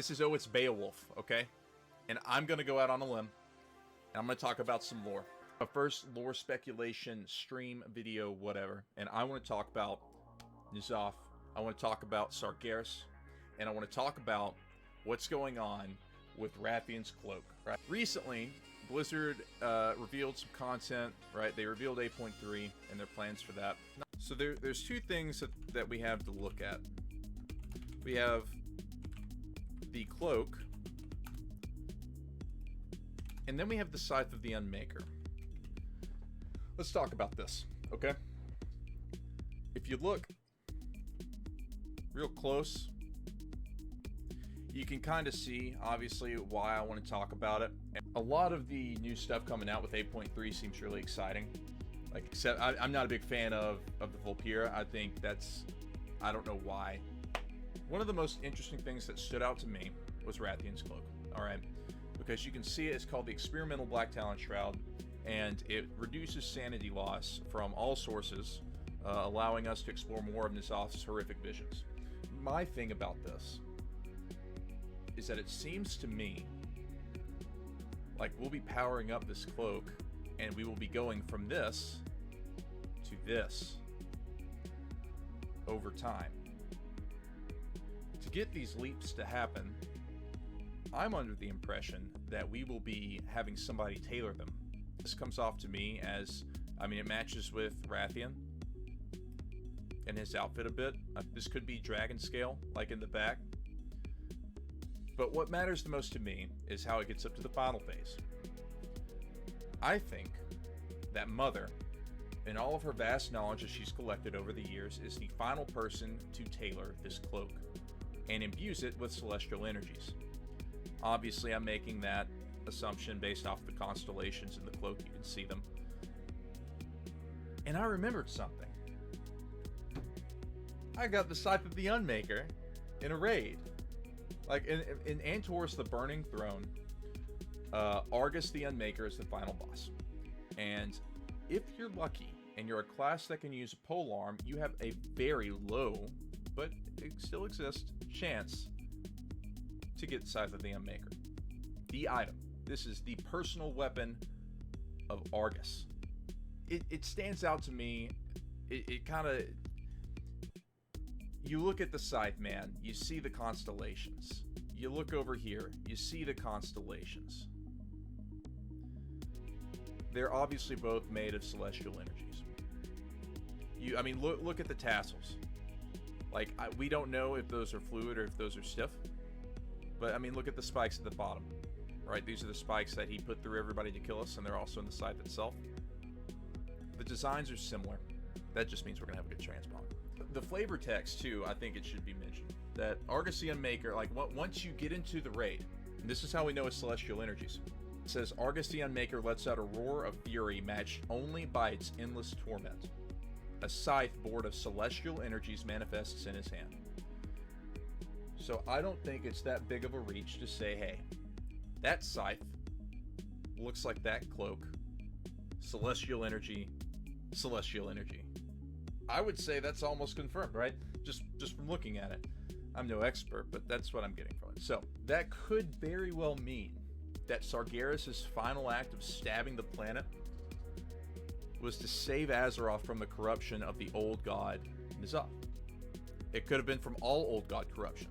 This is it's Beowulf, okay? And I'm going to go out on a limb, and I'm going to talk about some lore. A first lore speculation, stream, video, whatever. And I want to talk about N'Zoth. I want to talk about Sargeras. And I want to talk about what's going on with Wrathion's Cloak. Right? Recently, Blizzard revealed some content, right? They revealed 8.3 and their plans for that. So there's two things that we have to look at. We have the Cloak, and then we have the Scythe of the Unmaker. Let's talk about this, okay? If you look real close, you can kind of see, obviously, why I want to talk about it. A lot of the new stuff coming out with 8.3 seems really exciting. Like, except I'm not a big fan of the Vulpera. I think I don't know why. One of the most interesting things that stood out to me was Wrathion's Cloak, alright? Because you can see it's called the Experimental Black Talon Shroud, and it reduces sanity loss from all sources, allowing us to explore more of N'Zoth's horrific visions. My thing about this is that it seems to me like we'll be powering up this cloak, and we will be going from this to this over time. To get these leaps to happen, I'm under the impression that we will be having somebody tailor them. This comes off to me as, I mean, it matches with Wrathion and his outfit a bit. This could be dragon scale, like in the back. But what matters the most to me is how it gets up to the final phase. I think that Mother, in all of her vast knowledge that she's collected over the years, is the final person to tailor this cloak and imbues it with celestial energies. Obviously, I'm making that assumption based off the constellations in the cloak. You can see them. And I remembered something. I got the Scythe of the Unmaker in a raid. Like, in Antor's the Burning Throne, Argus the Unmaker is the final boss. And if you're lucky, and you're a class that can use a polearm, you have a very low, but it still exists, chance to get Scythe of the Unmaker. The item. This is the personal weapon of Argus. It stands out to me. It kind of... You look at the Scythe, man. You see the constellations. You look over here. You see the constellations. They're obviously both made of celestial energies. I mean, look at the tassels. Like, we don't know if those are fluid or if those are stiff. But, I mean, look at the spikes at the bottom. Right? These are the spikes that he put through everybody to kill us, and they're also in the scythe itself. The designs are similar. That just means we're going to have a good transpond. The flavor text, too, I think it should be mentioned. That Argus the Unmaker, like, once you get into the raid, and this is how we know it's celestial energies. It says, Argus the Unmaker lets out a roar of fury matched only by its endless torment. A scythe board of celestial energies manifests in his hand. So I don't think it's that big of a reach to say, hey, that scythe looks like that cloak. Celestial energy, celestial energy. I would say that's almost confirmed, right? Just from looking at it. I'm no expert, but that's what I'm getting from it. So that could very well mean that Sargeras' final act of stabbing the planet was to save Azeroth from the corruption of the old god N'Zoth. It could have been from all old god corruption.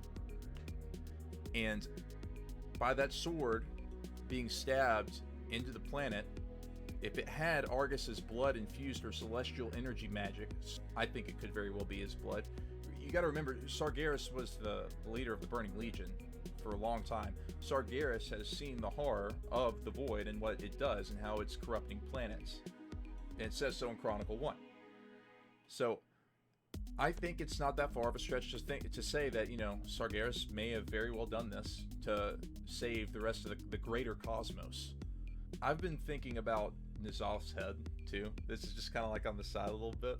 And by that sword being stabbed into the planet, if it had Argus's blood infused or celestial energy magic, I think it could very well be his blood. You got to remember, Sargeras was the leader of the Burning Legion for a long time. Sargeras has seen the horror of the Void and what it does and how it's corrupting planets. And it says so in Chronicle 1. So I think it's not that far of a stretch to say that, you know, Sargeras may have very well done this to save the rest of the greater cosmos. I've been thinking about N'Zoth's head, too. This is just kind of like on the side a little bit.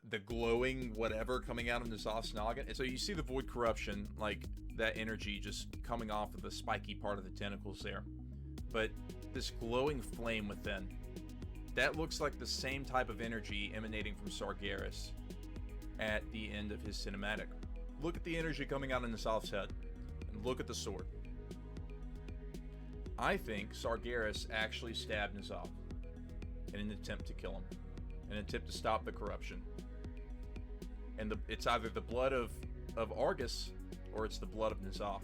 The glowing whatever coming out of N'Zoth's noggin. And so you see the void corruption, like that energy just coming off of the spiky part of the tentacles there. But this glowing flame within, that looks like the same type of energy emanating from Sargeras at the end of his cinematic. look at the energy coming out in N'Zoth's head, and look at the sword. I think Sargeras actually stabbed N'Zoth in an attempt to kill him, an attempt to stop the corruption. And it's either the blood of Argus or it's the blood of N'Zoth.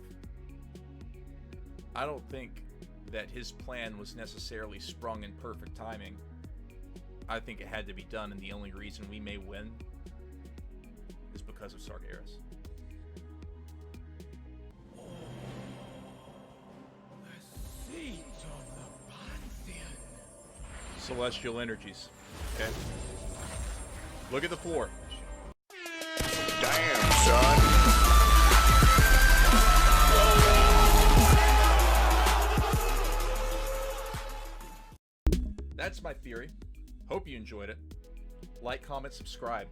I don't think that his plan was necessarily sprung in perfect timing. I think it had to be done, and the only reason we may win is because of Sargeras. The seat of the Wrathion. Celestial energies. Okay? Look at the floor. Damn, son. That's my theory. Hope you enjoyed it. Like, comment, subscribe.